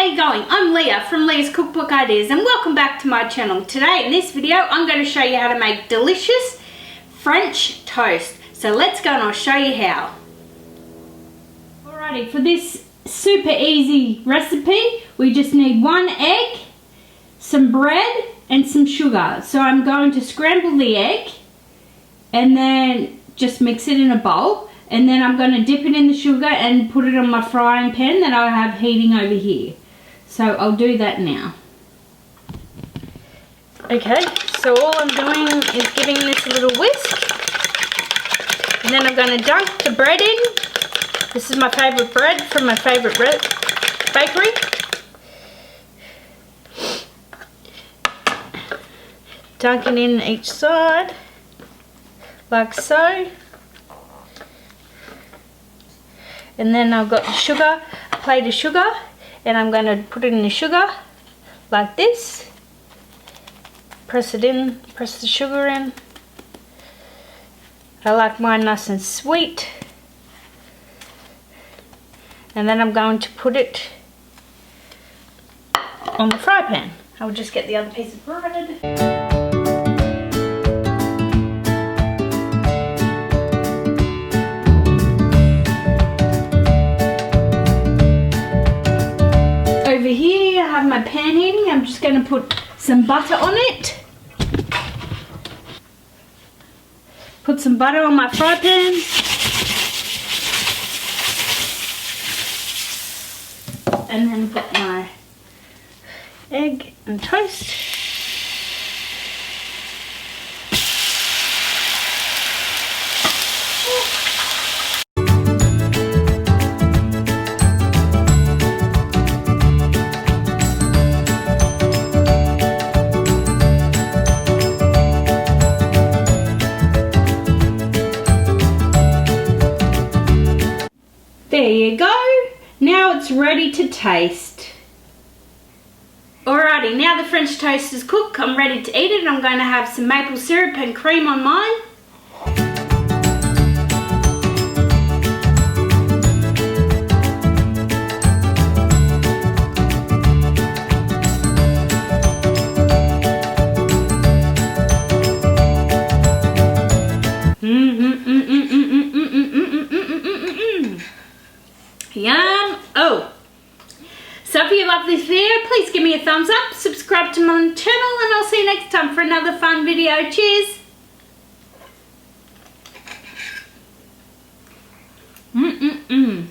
how you going? I'm Leah from Leah's Cookbook Ideas and welcome back to my channel. Today in this video I'm going to show you how to make delicious French toast. So let's go and I'll show you how. Alrighty, for this super easy recipe we just need 1 egg, some bread and some sugar. So I'm going to scramble the egg and then just mix it in a bowl. And then I'm going to dip it in the sugar and put it on my frying pan that I have heating over here. So I'll do that now. Okay, so all I'm doing is giving this a little whisk. And then I'm going to dunk the bread in. This is my favourite bread from my favourite bakery. Dunk it in each side, like so. And then I've got the sugar, a plate of sugar, and I'm going to put it in the sugar like this. Press it in, press the sugar in. I like mine nice and sweet. And then I'm going to put it on the fry pan. I'll just get the other piece of bread. Over here I have my pan heating. I'm just going to put some butter on it. Put some butter on my fry pan. And then put my egg and toast. There you go. Now it's ready to taste. Alrighty, now the French toast is cooked. I'm ready to eat it. I'm going to have some maple syrup and cream on mine. Yum! Oh, so if you love this video, please give me a thumbs up, subscribe to my channel, and I'll see you next time for another fun video. Cheers! Mmm.